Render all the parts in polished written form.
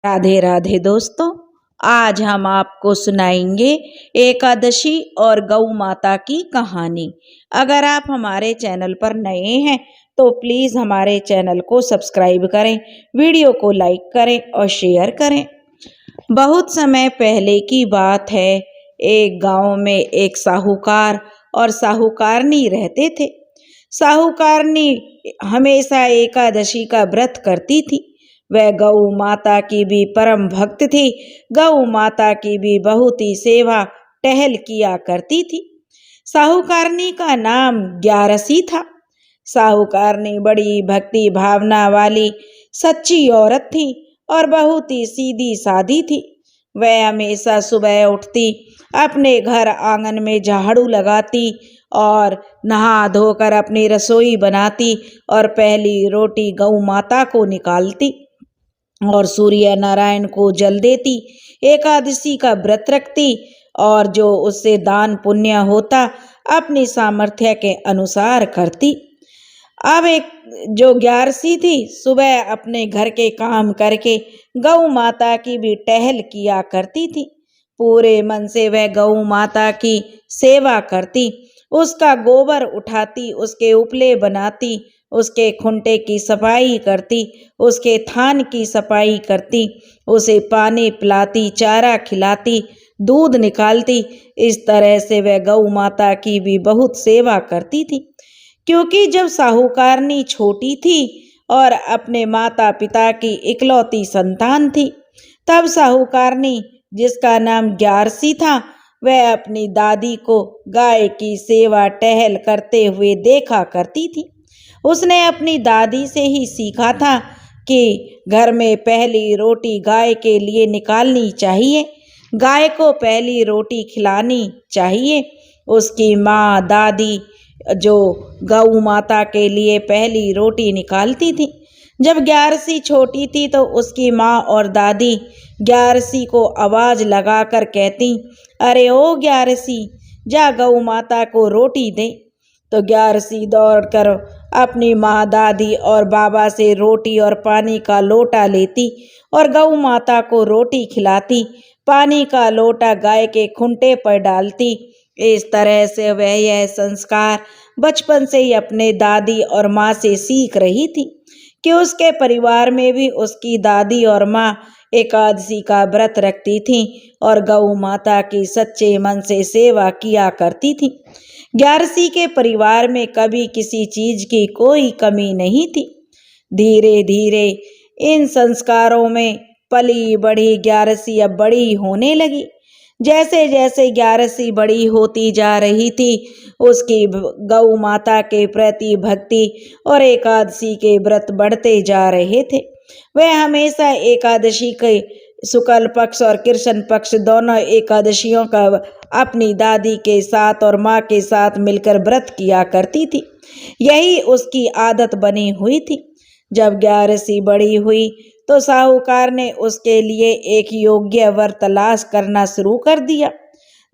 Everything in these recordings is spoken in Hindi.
राधे राधे दोस्तों, आज हम आपको सुनाएंगे एकादशी और गौ माता की कहानी। अगर आप हमारे चैनल पर नए हैं तो प्लीज़ हमारे चैनल को सब्सक्राइब करें, वीडियो को लाइक करें और शेयर करें। बहुत समय पहले की बात है। एक गांव में एक साहूकार और साहूकारनी रहते थे। साहूकारनी हमेशा एकादशी का व्रत करती थी। वह गौ माता की भी परम भक्त थी। गौ माता की भी बहुत ही सेवा टहल किया करती थी। साहूकारनी का नाम ग्यारसी था। साहूकारनी बड़ी भक्ति भावना वाली सच्ची औरत थी और बहुत ही सीधी सादी थी। वह हमेशा सुबह उठती, अपने घर आंगन में झाड़ू लगाती और नहा धोकर अपनी रसोई बनाती और पहली रोटी गौ माता को निकालती और सूर्य नारायण को जल देती। एकादशी का व्रत रखती और जो उससे दान पुण्य होता अपनी सामर्थ्य के अनुसार करती। अब एक जो ग्यारसी थी, सुबह अपने घर के काम करके गौ माता की भी टहल किया करती थी। पूरे मन से वह गौ माता की सेवा करती, उसका गोबर उठाती, उसके उपले बनाती, उसके खुंटे की सफाई करती, उसके थान की सफाई करती, उसे पानी पिलाती, चारा खिलाती, दूध निकालती। इस तरह से वह गौ माता की भी बहुत सेवा करती थी। क्योंकि जब साहूकारनी छोटी थी और अपने माता पिता की इकलौती संतान थी, तब साहूकारनी, जिसका नाम ग्यारसी था, वह अपनी दादी को गाय की सेवा टहल करते हुए देखा करती थी। उसने अपनी दादी से ही सीखा था कि घर में पहली रोटी गाय के लिए निकालनी चाहिए, गाय को पहली रोटी खिलानी चाहिए। उसकी माँ दादी जो गौ माता के लिए पहली रोटी निकालती थी। जब ग्यारसी छोटी थी तो उसकी माँ और दादी ग्यारसी को आवाज लगाकर कहती, अरे ओ ग्यारसी, जा गौ माता को रोटी दे। तो ग्यारसी दौड़कर अपनी माँ दादी और बाबा से रोटी और पानी का लोटा लेती और गौ माता को रोटी खिलाती, पानी का लोटा गाय के खूंटे पर डालती। इस तरह से वह यह संस्कार बचपन से ही अपने दादी और माँ से सीख रही थी कि उसके परिवार में भी उसकी दादी और माँ एकादशी का व्रत रखती थीं और गौ माता की सच्चे मन से सेवा किया करती थी। ग्यारसी के परिवार में कभी किसी चीज की कोई कमी नहीं थी। धीरे धीरे इन संस्कारों में पली बढ़ी ग्यारसी अब बड़ी होने लगी। जैसे जैसे ग्यारसी बड़ी होती जा रही थी, उसकी गौ माता के प्रति भक्ति और एकादशी के व्रत बढ़ते जा रहे थे। वह हमेशा एकादशी के शुक्ल पक्ष और कृष्ण पक्ष दोनों एकादशियों का अपनी दादी के साथ और माँ के साथ मिलकर व्रत किया करती थी। यही उसकी आदत बनी हुई थी। जब ग्यारसी बड़ी हुई तो साहूकार ने उसके लिए एक योग्य वर तलाश करना शुरू कर दिया।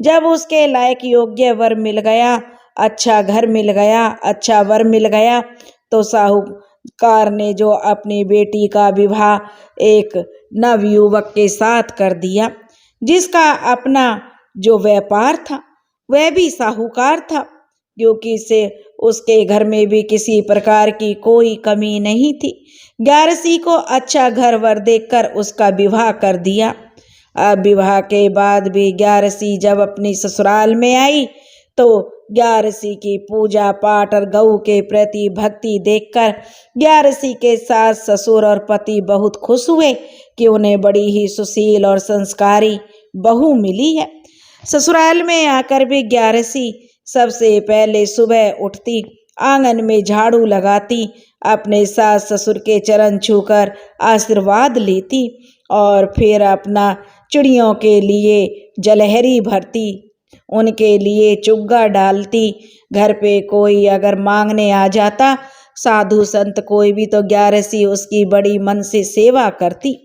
जब उसके लायक योग्य वर मिल गया, अच्छा घर मिल गया, अच्छा वर मिल गया, तो साहूकार ने जो अपनी बेटी का विवाह एक नवयुवक के साथ कर दिया, जिसका अपना जो व्यापार था वह भी साहूकार था। क्योंकि से उसके घर में भी किसी प्रकार की कोई कमी नहीं थी। ग्यारसी को अच्छा घर वर देखकर उसका विवाह कर दिया। अब विवाह के बाद भी ग्यारसी जब अपनी ससुराल में आई तो ग्यारसी की पूजा पाठ और गऊ के प्रति भक्ति देखकर ग्यारसी के सास ससुर और पति बहुत खुश हुए कि उन्हें बड़ी ही सुशील और संस्कारी बहू मिली है। ससुराल में आकर भी ग्यारसी सबसे पहले सुबह उठती, आंगन में झाड़ू लगाती, अपने सास ससुर के चरण छूकर आशीर्वाद लेती और फिर अपना चिड़ियों के लिए जलहरी भरती, उनके लिए चुग्गा डालती। घर पे कोई अगर मांगने आ जाता, साधु संत कोई भी, तो ग्यारसी उसकी बड़ी मन से सेवा करती।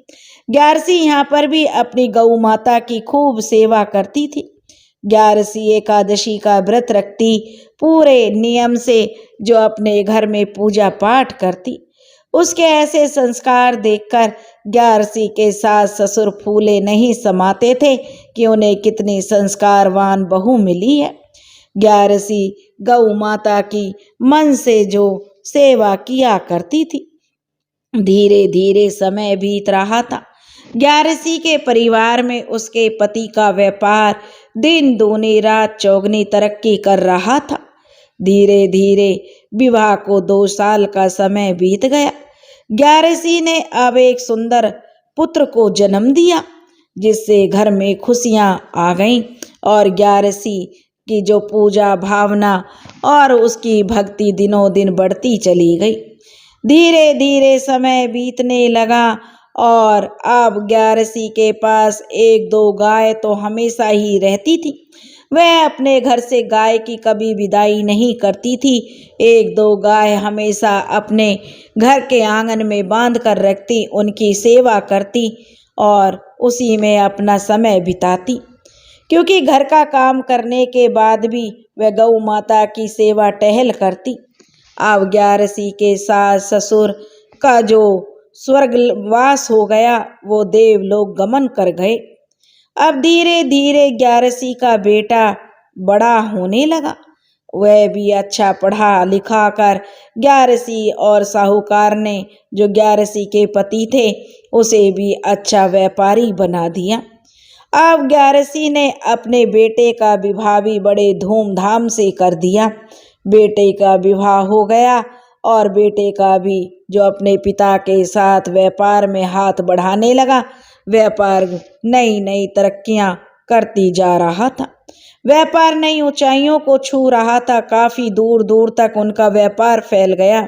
ग्यारसी यहाँ पर भी अपनी गौ माता की खूब सेवा करती थी। ग्यारसी एकादशी का व्रत रखती, पूरे नियम से जो अपने घर में पूजा पाठ करती। उसके ऐसे संस्कार देखकर ग्यारसी के सास ससुर फूले नहीं समाते थे कि उन्हें कितनी संस्कारवान बहू मिली है। ग्यारसी गौ माता की मन से जो सेवा किया करती थी। धीरे धीरे समय बीत रहा था। ग्यारसी के परिवार में उसके पति का व्यापार दिन दूनी रात चौगनी तरक्की कर रहा था। धीरे धीरे विवाह को 2 साल का समय बीत गया। ग्यारसी ने अब एक सुंदर पुत्र को जन्म दिया, जिससे घर में खुशियां आ गईं और ग्यारसी की जो पूजा भावना और उसकी भक्ति दिनों दिन बढ़ती चली गई। धीरे धीरे समय बीतने लगा और अब ग्यारसी के पास 1-2 गाय तो हमेशा ही रहती थी। वह अपने घर से गाय की कभी विदाई नहीं करती थी। 1-2 गाय हमेशा अपने घर के आंगन में बांध कर रखती, उनकी सेवा करती और उसी में अपना समय बिताती। क्योंकि घर का काम करने के बाद भी वह गौ माता की सेवा टहल करती। अब ग्यारसी के सास ससुर का जो स्वर्गवास हो गया, वो देवलोक गमन कर गए। अब धीरे धीरे ग्यारसी का बेटा बड़ा होने लगा। वह भी अच्छा पढ़ा लिखा कर ग्यारसी और साहूकार ने, जो ग्यारसी के पति थे, उसे भी अच्छा व्यापारी बना दिया। अब ग्यारसी ने अपने बेटे का विवाह भी बड़े धूमधाम से कर दिया। बेटे का विवाह हो गया और बेटे का भी जो अपने पिता के साथ व्यापार में हाथ बढ़ाने लगा। व्यापार नई नई तरक्कियां करती जा रहा था। व्यापार नई ऊंचाइयों को छू रहा था। काफी दूर दूर तक उनका व्यापार फैल गया।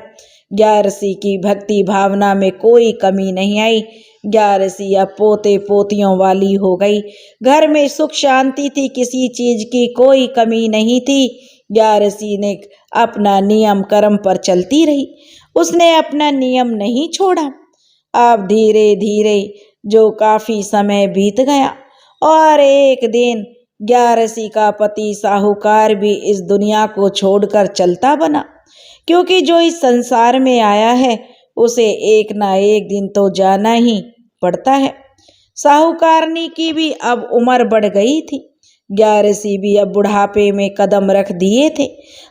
ग्यारसी की भक्ति भावना में कोई कमी नहीं आई। ग्यारसी अब पोते पोतियों वाली हो गई। घर में सुख शांति थी, किसी चीज की कोई कमी नहीं थी। ग्यारसी ने अपना नियम कर्म पर चलती रही। उसने अपना नियम नहीं छोड़ा। अब धीरे धीरे जो काफी समय बीत गया और एक दिन ग्यारसी का पति साहूकार भी इस दुनिया को छोड़कर चलता बना। क्योंकि जो इस संसार में आया है, उसे एक ना एक दिन तो जाना ही पड़ता है। साहूकारनी की भी अब उम्र बढ़ गई थी। ग्यारसी भी अब बुढ़ापे में कदम रख दिए थे।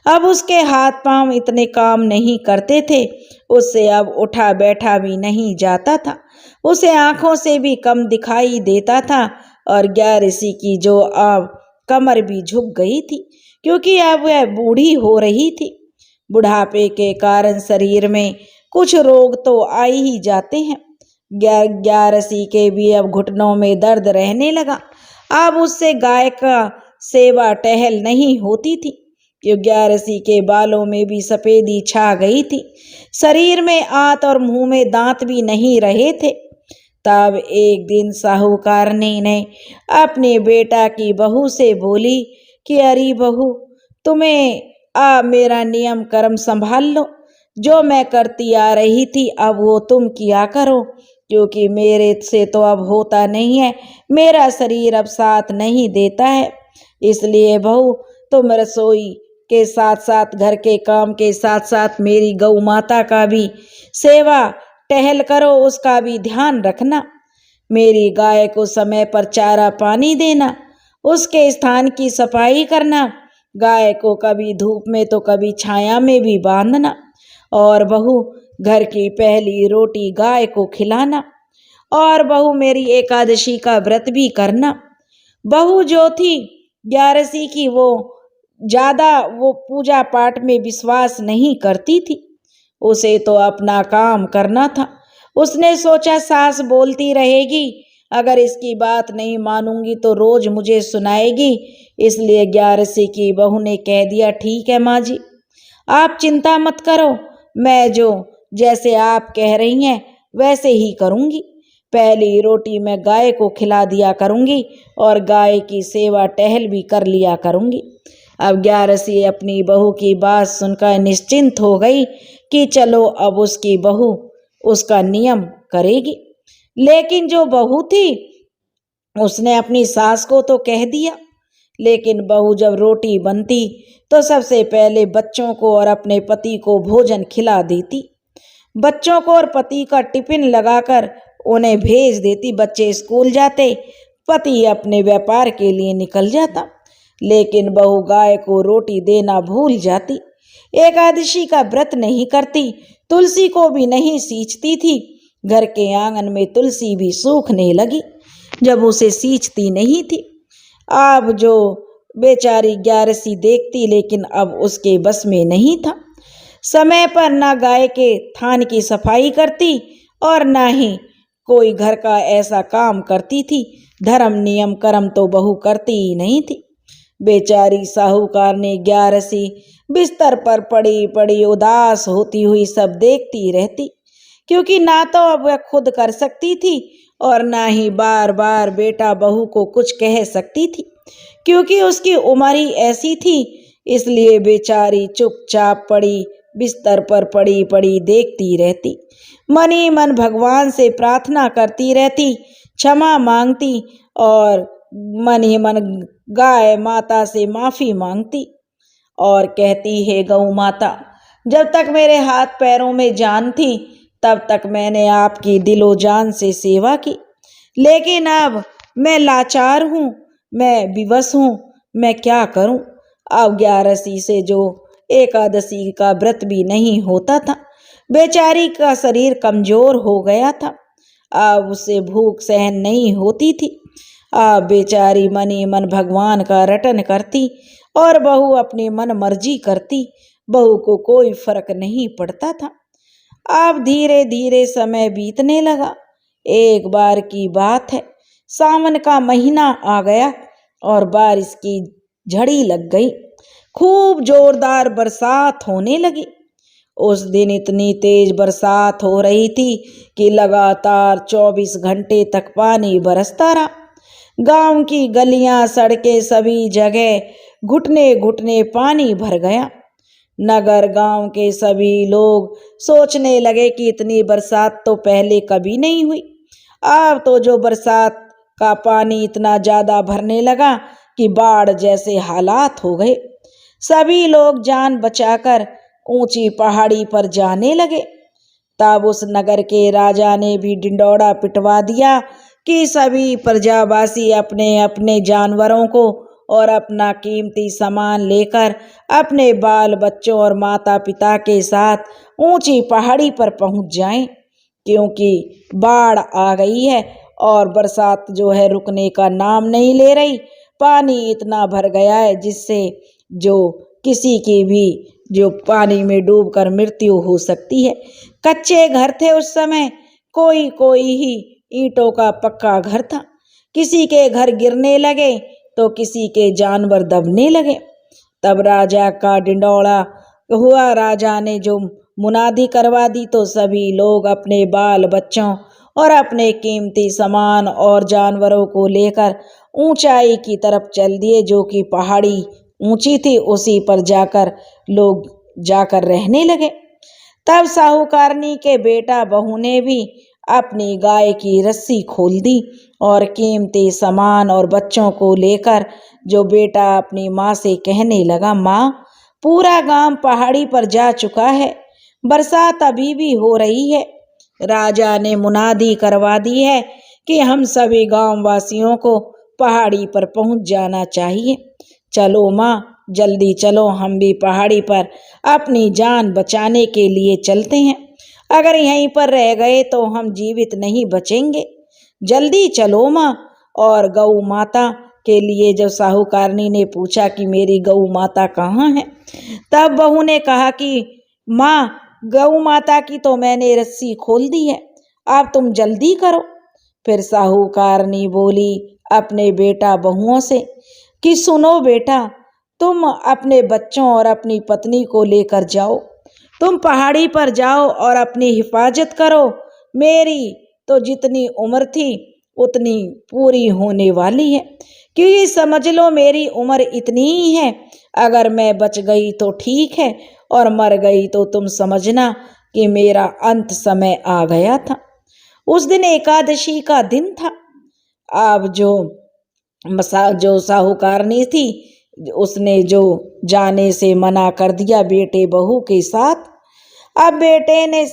अब उसके हाथ पांव इतने काम नहीं करते थे। उससे अब उठा बैठा भी नहीं जाता था। उसे आंखों से भी कम दिखाई देता था और ग्यारसी की जो अब कमर भी झुक गई थी, क्योंकि अब वह बूढ़ी हो रही थी। बुढ़ापे के कारण शरीर में कुछ रोग तो आ ही जाते हैं। ग्यारसी के भी अब घुटनों में दर्द रहने लगा। अब उससे गाय का सेवा टहल नहीं होती थी, क्योंकि ग्यारसी के बालों में भी सफेदी छा गई थी। शरीर में आंत और मुंह में दांत भी नहीं रहे थे। तब एक दिन साहूकारनी ने अपने बेटा की बहू से बोली कि अरे बहू, तुम्हें मेरा नियम कर्म संभाल लो। जो मैं करती आ रही थी अब वो तुम किया करो, क्योंकि मेरे से तो अब होता नहीं है। मेरा शरीर अब साथ नहीं देता है। इसलिए बहू, तुम रसोई के साथ साथ घर के काम के साथ साथ मेरी गौ माता का भी सेवा टहल करो, उसका भी ध्यान रखना। मेरी गाय को समय पर चारा पानी देना, उसके स्थान की सफाई करना, गाय को कभी धूप में तो कभी छाया में भी बांधना, और बहू घर की पहली रोटी गाय को खिलाना, और बहू मेरी एकादशी का व्रत भी करना। बहू जो थी ग्यारसी की, वो ज्यादा वो पूजा पाठ में विश्वास नहीं करती थी। उसे तो अपना काम करना था। उसने सोचा सास बोलती रहेगी, अगर इसकी बात नहीं मानूंगी तो रोज मुझे सुनाएगी। इसलिए ग्यारसी की बहू ने कह दिया, ठीक है माँ जी, आप चिंता मत करो, मैं जो जैसे आप कह रही हैं वैसे ही करूंगी। पहली रोटी मैं गाय को खिला दिया करूंगी और गाय की सेवा टहल भी कर लिया करूंगी। अब ग्यारसी अपनी बहू की बात सुनकर निश्चिंत हो गई कि चलो अब उसकी बहू उसका नियम करेगी। लेकिन जो बहू थी उसने अपनी सास को तो कह दिया, लेकिन बहू जब रोटी बनती तो सबसे पहले बच्चों को और अपने पति को भोजन खिला देती। बच्चों को और पति का टिफिन लगाकर उन्हें भेज देती। बच्चे स्कूल जाते, पति अपने व्यापार के लिए निकल जाता, लेकिन बहू गाय को रोटी देना भूल जाती। एकादशी का व्रत नहीं करती, तुलसी को भी नहीं सींचती थी। घर के आंगन में तुलसी भी सूखने लगी जब उसे सींचती नहीं थी। अब जो बेचारी ग्यारसी देखती, लेकिन अब उसके बस में नहीं था। समय पर ना गाय के थान की सफाई करती और ना ही कोई घर का ऐसा काम करती थी। धर्म नियम कर्म तो बहू करती ही नहीं थी। बेचारी साहूकार ने ग्यारसी बिस्तर पर पड़ी पड़ी उदास होती हुई सब देखती रहती, क्योंकि ना तो अब वह खुद कर सकती थी और ना ही बार बार बेटा बहू को कुछ कह सकती थी, क्योंकि उसकी उम्र ही ऐसी थी। इसलिए बेचारी चुपचाप पड़ी बिस्तर पर पड़ी पड़ी देखती रहती। मन ही मन भगवान से प्रार्थना करती रहती, क्षमा मांगती और मन ही मन गाय माता से माफी मांगती और कहती है, गौ माता, जब तक मेरे हाथ पैरों में जान थी तब तक मैंने आपकी दिलो जान से सेवा की, लेकिन अब मैं लाचार हूँ, मैं विवश हूँ, मैं क्या करूँ। अब ग्यारसी से जो एकादशी का व्रत भी नहीं होता था। बेचारी का शरीर कमजोर हो गया था, अब उसे भूख सहन नहीं होती थी। अब बेचारी मन ही मन भगवान का रटन करती और बहू अपनी मन मर्जी करती। बहू को कोई फर्क नहीं पड़ता था। अब धीरे धीरे समय बीतने लगा। एक बार की बात है, सावन का महीना आ गया और बारिश की झड़ी लग गई। खूब जोरदार बरसात होने लगी। उस दिन इतनी तेज बरसात हो रही थी कि लगातार 24 घंटे तक पानी बरसता रहा। गांव की गलियां, सड़कें, सभी जगह घुटने घुटने पानी भर गया। नगर गांव के सभी लोग सोचने लगे कि इतनी बरसात तो पहले कभी नहीं हुई। अब तो जो बरसात का पानी इतना ज्यादा भरने लगा कि बाढ़ जैसे हालात हो गए। सभी लोग जान बचाकर ऊंची पहाड़ी पर जाने लगे। तब उस नगर के राजा ने भी ढिंडोरा पिटवा दिया कि सभी प्रजावासी अपने अपने जानवरों को और अपना कीमती सामान लेकर अपने बाल बच्चों और माता पिता के साथ ऊंची पहाड़ी पर पहुंच जाएं, क्योंकि बाढ़ आ गई है और बरसात जो है रुकने का नाम नहीं ले रही। पानी इतना भर गया है जिससे जो किसी की भी जो पानी में डूबकर मृत्यु हो सकती है। कच्चे घर थे उस समय, कोई कोई ही ईंटों का पक्का घर था। किसी के घर गिरने लगे तो किसी के जानवर दबने लगे। तब राजा का ढिंडोरा हुआ। राजा ने जो मुनादी करवा दी तो सभी लोग अपने बाल बच्चों और अपने कीमती सामान और जानवरों को लेकर ऊंचाई की तरफ चल दिए। जो कि पहाड़ी ऊंची थी, उसी पर जाकर लोग जाकर रहने लगे। तब साहूकारनी के बेटा बहू ने भी अपनी गाय की रस्सी खोल दी और कीमती सामान और बच्चों को लेकर जो बेटा अपनी माँ से कहने लगा, माँ, पूरा गांव पहाड़ी पर जा चुका है, बरसात अभी भी हो रही है। राजा ने मुनादी करवा दी है कि हम सभी गांव वासियों को पहाड़ी पर पहुंच जाना चाहिए। चलो माँ, जल्दी चलो, हम भी पहाड़ी पर अपनी जान बचाने के लिए चलते हैं। अगर यहीं पर रह गए तो हम जीवित नहीं बचेंगे। जल्दी चलो माँ। और गौ माता के लिए जब साहूकारनी ने पूछा कि मेरी गौ माता कहाँ है, तब बहू ने कहा कि माँ, गौ माता की तो मैंने रस्सी खोल दी है, अब तुम जल्दी करो। फिर साहूकारनी बोली अपने बेटा बहुओं से कि सुनो बेटा, तुम अपने बच्चों और अपनी पत्नी को लेकर जाओ, तुम पहाड़ी पर जाओ और अपनी हिफाजत करो। मेरी तो जितनी उम्र थी उतनी पूरी होने वाली है, क्योंकि समझ लो मेरी उम्र इतनी ही है। अगर मैं बच गई तो ठीक है और मर गई तो तुम समझना कि मेरा अंत समय आ गया था। उस दिन एकादशी का दिन था। अब जो साहूकारनी थी उसने जो जाने से मना कर दिया बेटे बहू के साथ। अब बेटे ने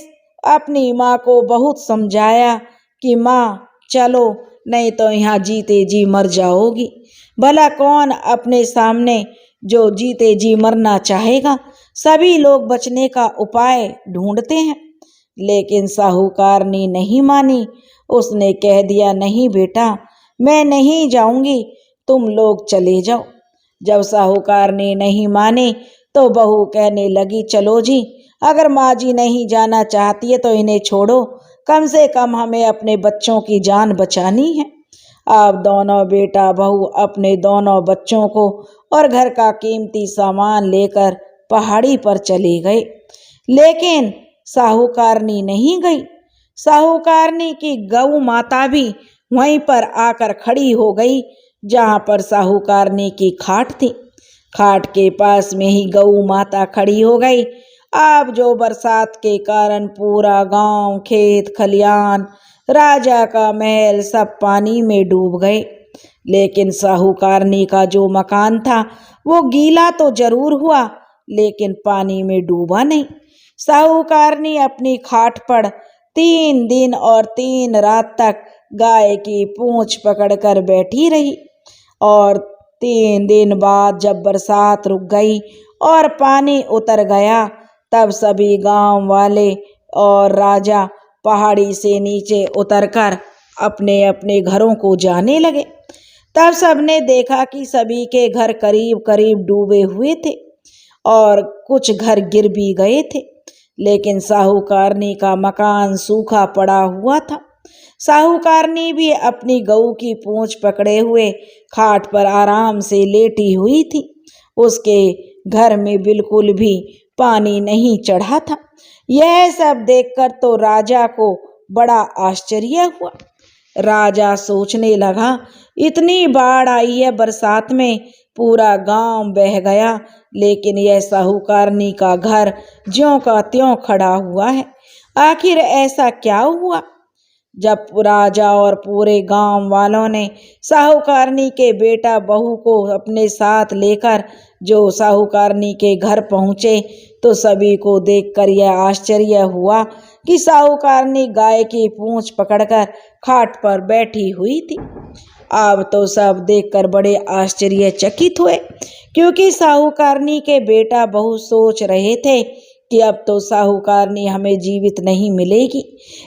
अपनी माँ को बहुत समझाया कि माँ चलो, नहीं तो यहाँ जीते जी मर जाओगी। भला कौन अपने सामने जो जीते जी मरना चाहेगा। सभी लोग बचने का उपाय ढूंढते हैं, लेकिन साहूकारनी नहीं मानी। उसने कह दिया, नहीं बेटा, मैं नहीं जाऊंगी, तुम लोग चले जाओ। जब साहूकारनी नहीं माने तो बहू कहने लगी, चलो जी, अगर माँ जी नहीं जाना चाहती है तो इन्हें छोड़ो, कम से कम हमें अपने बच्चों की जान बचानी है। अब दोनों बेटा बहू अपने दोनों बच्चों को और घर का कीमती सामान लेकर पहाड़ी पर चले गए, लेकिन साहूकारनी नहीं गई। साहूकारनी की गऊ माता भी वहीं पर आकर खड़ी हो गई, जहां पर साहूकारनी की खाट थी। खाट के पास में ही गऊ माता खड़ी हो गई। अब जो बरसात के कारण पूरा गांव, खेत खलियान, राजा का महल सब पानी में डूब गए, लेकिन साहूकारनी का जो मकान था वो गीला तो जरूर हुआ, लेकिन पानी में डूबा नहीं। साहूकारनी अपनी खाट पर 3 दिन और 3 रात तक गाय की पूंछ पकड़कर बैठी रही, और 3 दिन बाद जब बरसात रुक गई और पानी उतर गया, तब सभी गांव वाले और राजा पहाड़ी से नीचे उतरकर अपने अपने घरों को जाने लगे। तब सबने देखा कि सभी के घर करीब करीब डूबे हुए थे और कुछ घर गिर भी गए थे, लेकिन साहूकारनी का मकान सूखा पड़ा हुआ था। साहूकारनी भी अपनी गऊ की पूंछ पकड़े हुए खाट पर आराम से लेटी हुई थी। उसके घर में बिल्कुल भी पानी नहीं चढ़ा था। यह सब देखकर तो राजा को बड़ा आश्चर्य हुआ। राजा सोचने लगा, इतनी बाढ़ आई है बरसात में, पूरा गांव बह गया, लेकिन यह साहूकारनी का घर ज्यों का त्यों खड़ा हुआ है। आखिर ऐसा क्या हुआ? जब राजा और पूरे गांव वालों ने साहूकारनी के बेटा बहू को अपने साथ लेकर जो साहूकारनी के घर पहुंचे, तो सभी को देखकर यह आश्चर्य हुआ कि साहूकारनी गाय की पूंछ पकड़कर खाट पर बैठी हुई थी। अब तो सब देखकर बड़े आश्चर्यचकित हुए, क्योंकि साहूकारनी के बेटा बहू सोच रहे थे कि अब तो साहूकारनी हमें जीवित नहीं मिलेगी।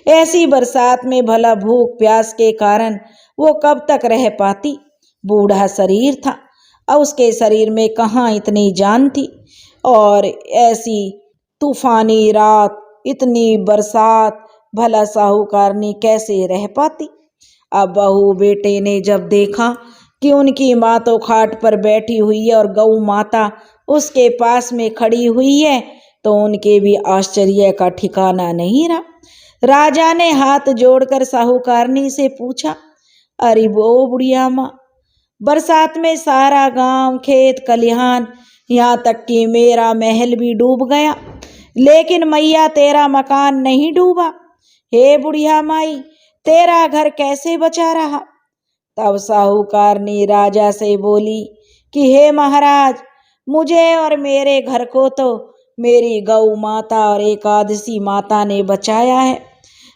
ऐसी बरसात में भला भूख प्यास के कारण वो कब तक रह पाती। बूढ़ा शरीर था और उसके शरीर में कहाँ इतनी जान थी, और ऐसी तूफानी रात, इतनी बरसात, भला साहूकारनी कैसे रह पाती। अब बहू बेटे ने जब देखा कि उनकी माँ तो खाट पर बैठी हुई है और गऊ माता उसके पास में खड़ी हुई है, तो उनके भी आश्चर्य का ठिकाना नहीं रहा। राजा ने हाथ जोड़कर साहूकारनी से पूछा, अरे वो बुढ़िया माँ, बरसात में सारा गांव, खेत खलिहान, यहाँ तक कि मेरा महल भी डूब गया, लेकिन मैया तेरा मकान नहीं डूबा। हे बुढ़िया माई, तेरा घर कैसे बचा रहा? तब साहूकारनी राजा से बोली कि हे महाराज, मुझे और मेरे घर को तो मेरी गौ माता और एकादशी माता ने बचाया है।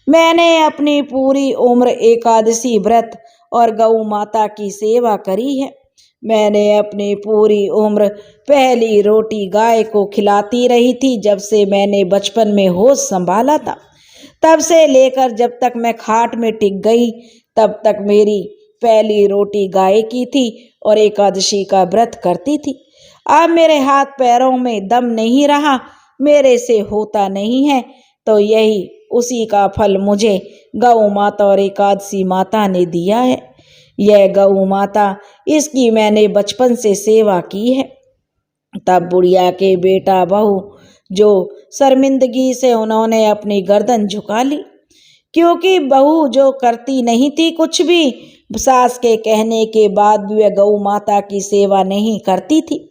मैंने अपनी पूरी उम्र एकादशी व्रत और गौ माता की सेवा करी है। मैंने अपनी पूरी उम्र पहली रोटी गाय को खिलाती रही थी। जब से मैंने बचपन में होश संभाला था, तब से लेकर जब तक मैं खाट में टिक गई, तब तक मेरी पहली रोटी गाय की थी और एकादशी का व्रत करती थी। अब मेरे हाथ पैरों में दम नहीं रहा, मेरे से होता नहीं है, तो यही उसी का फल मुझे गौ माता और एकादशी माता ने दिया है। यह गौ माता, इसकी मैंने बचपन से सेवा की है। तब बुढ़िया के बेटा बहू जो शर्मिंदगी से उन्होंने अपनी गर्दन झुका ली, क्योंकि बहू जो करती नहीं थी कुछ भी, सास के कहने के बाद भी वह गौ माता की सेवा नहीं करती थी।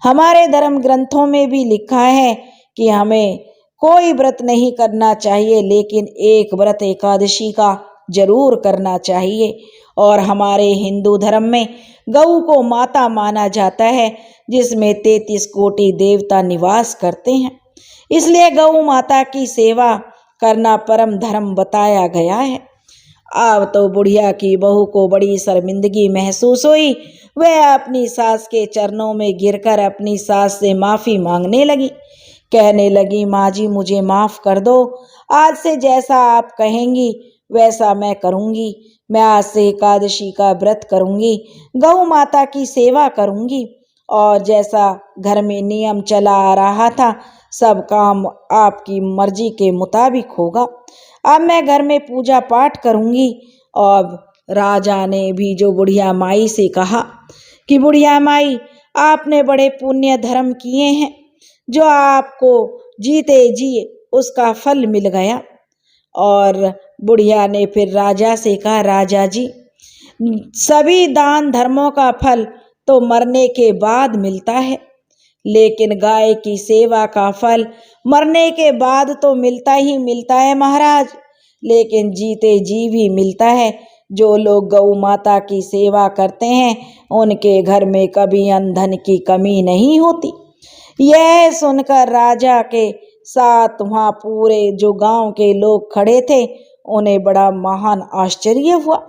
हमारे धर्म ग्रंथों में भी लिखा है कि हमें कोई व्रत नहीं करना चाहिए, लेकिन एक व्रत एकादशी का जरूर करना चाहिए। और हमारे हिंदू धर्म में गऊ को माता माना जाता है, जिसमें 33 कोटि देवता निवास करते हैं। इसलिए गऊ माता की सेवा करना परम धर्म बताया गया है। अब तो बुढ़िया की बहू को बड़ी शर्मिंदगी महसूस हुई। वह अपनी सास के चरणों में गिरकर अपनी सास से माफ़ी मांगने लगी। कहने लगी, माँ जी मुझे माफ़ कर दो। आज से जैसा आप कहेंगी वैसा मैं करूँगी। मैं आज से एकादशी का व्रत करूँगी, गौ माता की सेवा करूँगी और जैसा घर में नियम चला आ रहा था सब काम आपकी मर्जी के मुताबिक होगा। अब मैं घर में पूजा पाठ करूँगी। और राजा ने भी जो बुढ़िया माई से कहा कि बुढ़िया माई, आपने बड़े पुण्य धर्म किए हैं, जो आपको जीते जी उसका फल मिल गया। और बुढ़िया ने फिर राजा से कहा, राजा जी सभी दान धर्मों का फल तो मरने के बाद मिलता है, लेकिन गाय की सेवा का फल मरने के बाद तो मिलता ही मिलता है महाराज, लेकिन जीते जी भी मिलता है। जो लोग गौ माता की सेवा करते हैं उनके घर में कभी अन्न धन की कमी नहीं होती। यह सुनकर राजा के साथ वहाँ पूरे जो गांव के लोग खड़े थे उन्हें बड़ा महान आश्चर्य हुआ।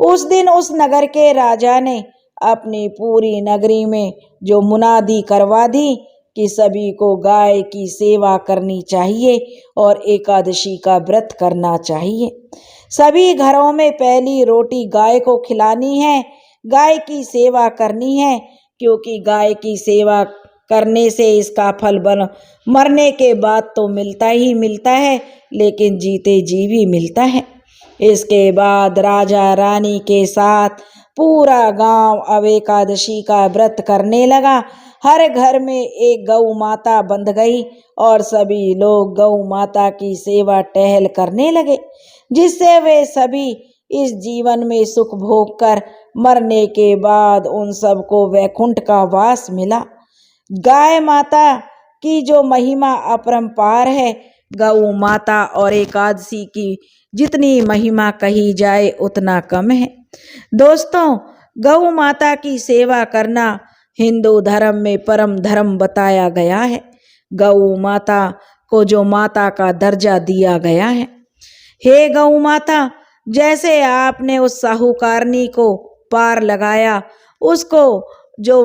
उस दिन उस नगर के राजा ने अपनी पूरी नगरी में जो मुनादी करवा दी कि सभी को गाय की सेवा करनी चाहिए और एकादशी का व्रत करना चाहिए। सभी घरों में पहली रोटी गाय को खिलानी है, गाय की सेवा करनी है, क्योंकि गाय की सेवा करने से इसका फल मरने के बाद तो मिलता ही मिलता है, लेकिन जीते जी भी मिलता है। इसके बाद राजा रानी के साथ पूरा गांव अब एकादशी का व्रत करने लगा। हर घर में एक गौ माता बंध गई और सभी लोग गौ माता की सेवा टहल करने लगे, जिससे वे सभी इस जीवन में सुख भोग कर मरने के बाद उन सबको वैकुंठ का वास मिला। गाय माता की जो महिमा अपरंपार है, गौ माता और एकादशी की जितनी महिमा कही जाए उतना कम है। दोस्तों, गौ माता की सेवा करना हिंदू धर्म में परम धर्म बताया गया है। गौ माता को जो माता का दर्जा दिया गया है। हे गौ माता, जैसे आपने उस साहूकारनी को पार लगाया, उसको जो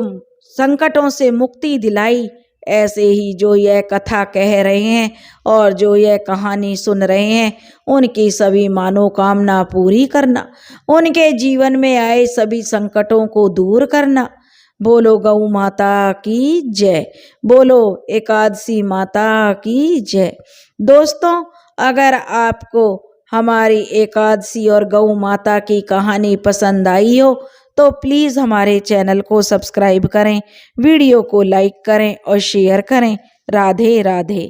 संकटों से मुक्ति दिलाई, ऐसे ही जो यह कथा कह रहे हैं और जो यह कहानी सुन रहे हैं उनकी सभी मनोकामना पूरी करना, उनके जीवन में आए सभी संकटों को दूर करना। बोलो गौ माता की जय, बोलो एकादशी माता की जय। दोस्तों, अगर आपको हमारी एकादशी और गौ माता की कहानी पसंद आई हो तो प्लीज़ हमारे चैनल को सब्सक्राइब करें, वीडियो को लाइक करें और शेयर करें। राधे राधे।